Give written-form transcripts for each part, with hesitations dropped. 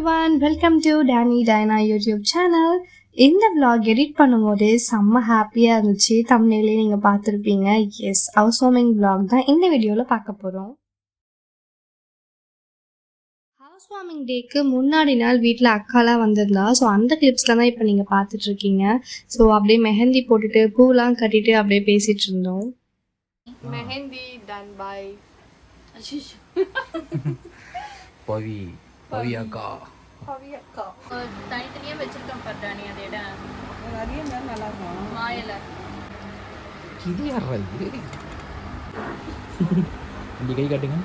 everyone, welcome to Danny Diana YouTube channel. இந்த vlog edit பண்ணும்போது செம்ம ஹாப்பியாக இருந்துச்சு. thumbnail-லே நீங்கள் பார்த்துருப்பீங்க. எஸ், ஹவுஸ் வார்மிங் vlog தான் இந்த வீடியோவில் பார்க்க போகிறோம். ஹவுஸ் வார்மிங் டேக்கு முன்னாடி நாள் வீட்டில் அக்காலாம் வந்திருந்தா. ஸோ அந்த கிளிப்ஸில் தான் இப்போ நீங்கள் பார்த்துட்ருக்கீங்க. ஸோ அப்படியே மெஹந்தி போட்டுட்டு பூலாம் கட்டிட்டு அப்படியே பேசிகிட்டு இருந்தோம். மெஹந்தி டன் பை பவி அக்கா தனித்தனியாக வச்சிருக்கோம் பட்டாணி அதை இட நிறைய நேரம் நல்லா இருக்கும் மாயில இது யாரா இது இப்படி கை காட்டுங்க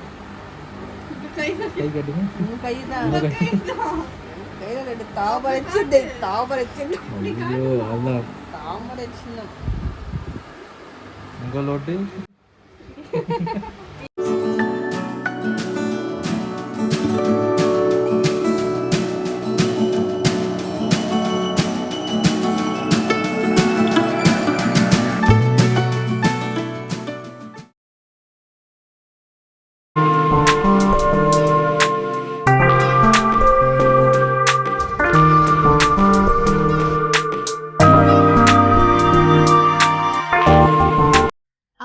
கை காட்டுங்க கை தான் கையில ரெண்டு தாமரை ஐயோ அதான் தாமரை சின்னம் உங்களோட்டு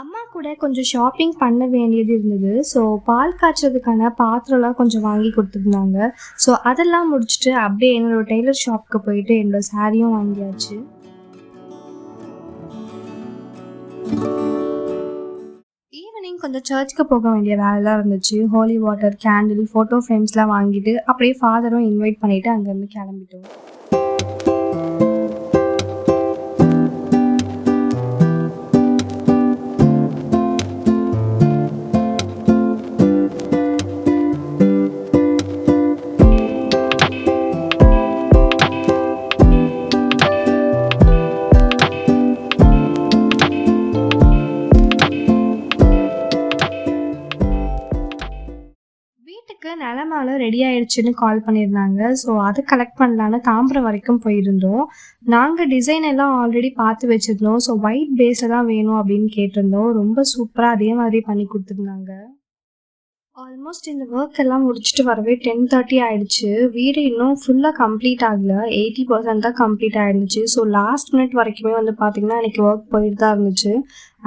அம்மா கூட கொஞ்சம் ஷாப்பிங் பண்ண வேண்டியது இருந்தது. ஸோ பால் காய்ச்சறதுக்கான பாத்திரம்லாம் கொஞ்சம் வாங்கி கொடுத்துருந்தாங்க. ஸோ அதெல்லாம் முடிச்சுட்டு அப்படியே என்னோடய டெய்லர் ஷாப்புக்கு போயிட்டு என்னோடய சாரியும் வாங்கியாச்சு. ஈவினிங் கொஞ்சம் சர்ச்சுக்கு போக வேண்டிய வேலைலாம் இருந்துச்சு. ஹோலி வாட்டர், கேண்டில், ஃபோட்டோ ஃப்ரேம்ஸ்லாம் வாங்கிட்டு அப்படியே ஃபாதரும் இன்வைட் பண்ணிவிட்டு அங்கேருந்து கிளம்பிட்டோம். நிலமால ரெடி ஆயிடுச்சுன்னு கால் பண்ணியிருந்தாங்க. ஸோ அதை கலெக்ட் பண்ணலான்னு தாம்பரம் வரைக்கும் போயிருந்தோம். நாங்கள் டிசைன் எல்லாம் ஆல்ரெடி பார்த்து வச்சுருந்தோம். ஸோ ஒயிட் பேஸில் தான் வேணும் அப்படின்னு கேட்டிருந்தோம். ரொம்ப சூப்பராக அதே மாதிரி பண்ணி கொடுத்துருந்தாங்க. ஆல்மோஸ்ட் இந்த ஒர்க் எல்லாம் முடிச்சுட்டு வரவே 10:30 ஆகிடுச்சு. வீடு இன்னும் ஃபுல்லாக கம்ப்ளீட் ஆகலை, 80% தான் கம்ப்ளீட் ஆகிடுச்சு. ஸோ லாஸ்ட் மினிட் வரைக்குமே வந்து பார்த்திங்கன்னா எனக்கு ஒர்க் போயிட்டு தான் இருந்துச்சு.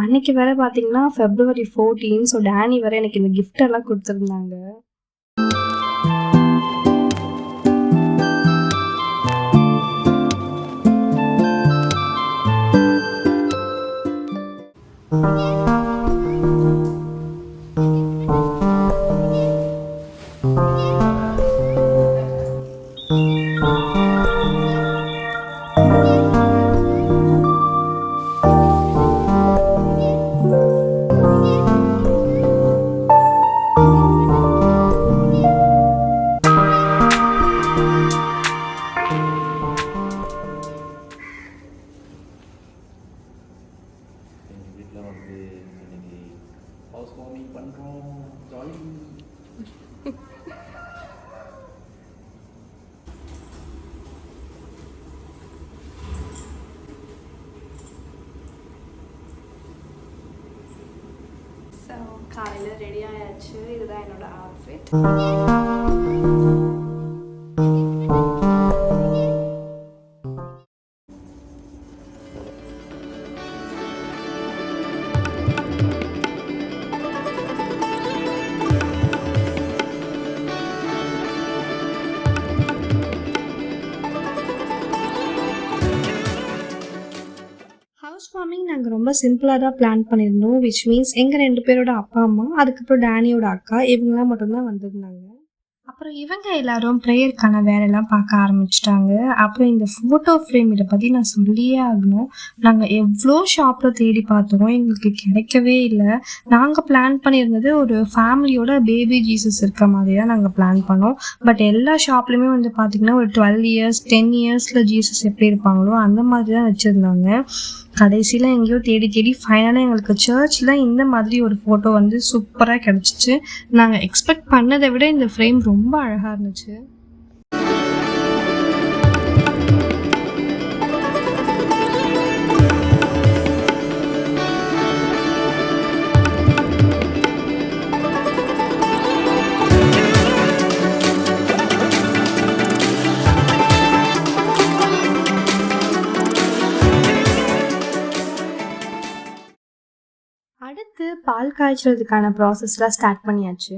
அன்றைக்கி வேறு பார்த்திங்கன்னா February 14. ஸோ டேனி வேறு எனக்கு இந்த கிஃப்டெல்லாம் கொடுத்துருந்தாங்க. காலையில் ரெடி ஆயாச்சு. இதுதான் என்னோட அவுட்ஃபிட். ஹவுஸ் வார்மிங் நாங்கள் ரொம்ப சிம்பிளாக தான் பிளான் பண்ணியிருந்தோம். விச் மீன்ஸ் எங்கள் 2 பேரோட அப்பா அம்மா, அதுக்கப்புறம் டேனியோட அக்கா, இவங்களாம் மட்டும்தான் வந்திருந்தாங்க. அப்புறம் இவங்க எல்லாரும் ப்ரேயருக்கான வேலையெல்லாம் பார்க்க ஆரம்பிச்சிட்டாங்க. அப்புறம் இந்த ஃபோட்டோ ஃப்ரேம் இதை பற்றி நான் சொல்லியே ஆகணும். நாங்கள் எவ்வளோ ஷாப்பில் தேடி பார்த்தோம், எங்களுக்கு கிடைக்கவே இல்லை. நாங்கள் பிளான் பண்ணியிருந்தது ஒரு ஃபேமிலியோட பேபி ஜீசஸ் இருக்க மாதிரி தான் நாங்கள் பிளான் பண்ணோம். பட் எல்லா ஷாப்லேயுமே வந்து பார்த்திங்கன்னா ஒரு 12 இயர்ஸ் 10 இயர்ஸில் ஜீசஸ் எப்படி இருப்பாங்களோ அந்த மாதிரி தான் வச்சுருந்தாங்க. கடைசியில் எங்கேயோ தேடி ஃபைனலாக எங்களுக்கு சர்ச்சில் இந்த மாதிரி ஒரு ஃபோட்டோ வந்து சூப்பராக கிடச்சிச்சு. நாங்கள் எக்ஸ்பெக்ட் பண்ணதை விட இந்த ஃப்ரேம் ரொம்ப அழகாக இருந்துச்சு. பால் காய்ச்சறதுக்கான ப்ராசஸ்லாம் ஸ்டார்ட் பண்ணியாச்சு.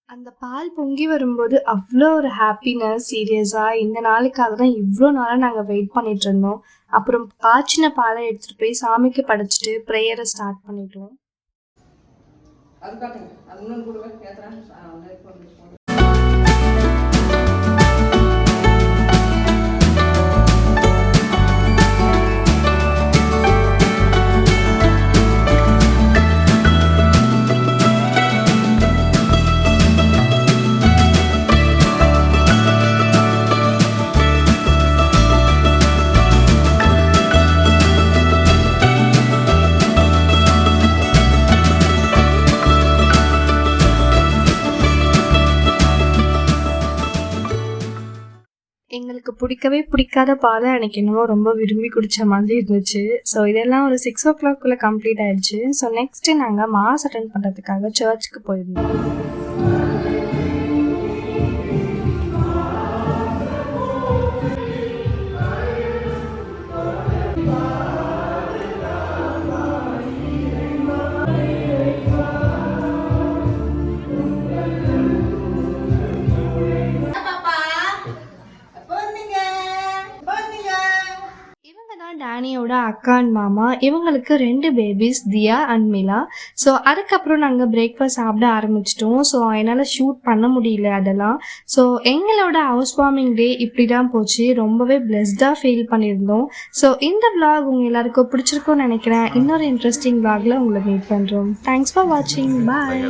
அந்த பால் பொங்கி வரும்போது அவ்வளோ ஒரு ஹாப்பினஸ். சீரியஸாக இந்த நாளுக்காக தான் இவ்வளோ நாளாக நாங்கள் வெயிட் பண்ணிட்டு இருந்தோம். அப்புறம் காய்ச்சின பாலை எடுத்துகிட்டு போய் சாமிக்கு படைச்சிட்டு ப்ரேயரை ஸ்டார்ட் பண்ணிட்டோம். அது காட்டுங்க, அது இன்னொன்று கொடுங்க, ஏற்றுறேன். எங்களுக்கு பிடிக்கவே பிடிக்காத பாலை எனக்கு என்னவோ ரொம்ப விரும்பி குடித்த மாதிரி இருந்துச்சு. ஸோ இதெல்லாம் ஒரு 6 o'clock கம்ப்ளீட் ஆயிடுச்சு. ஸோ நெக்ஸ்ட்டு நாங்கள் மாஸ் அட்டென்ட் பண்ணுறதுக்காக சர்ச்சுக்கு போயிருந்தோம். டேனியோட அக்கா அண்ட் மாமா, இவங்களுக்கு 2 babies, Thea and Mila. So அதுக்கப்புறம் நாங்கள் பிரேக்ஃபாஸ்ட் சாப்பிட ஆரம்பிச்சிட்டோம். ஸோ என்னால் ஷூட் பண்ண முடியல அதெல்லாம். ஸோ எங்களோட ஹவுஸ் வார்மிங் டே இப்படி தான் போச்சு. ரொம்பவே பிளெஸ்டாக ஃபீல் பண்ணியிருந்தோம். ஸோ இந்த vlog உங்கள் எல்லாருக்கும் பிடிச்சிருக்கும்னு நினைக்கிறேன். இன்னொரு இன்ட்ரெஸ்டிங் vlogல உங்களை மீட் பண்ணுறோம். தேங்க்ஸ் ஃபார் வாட்சிங். பாய்.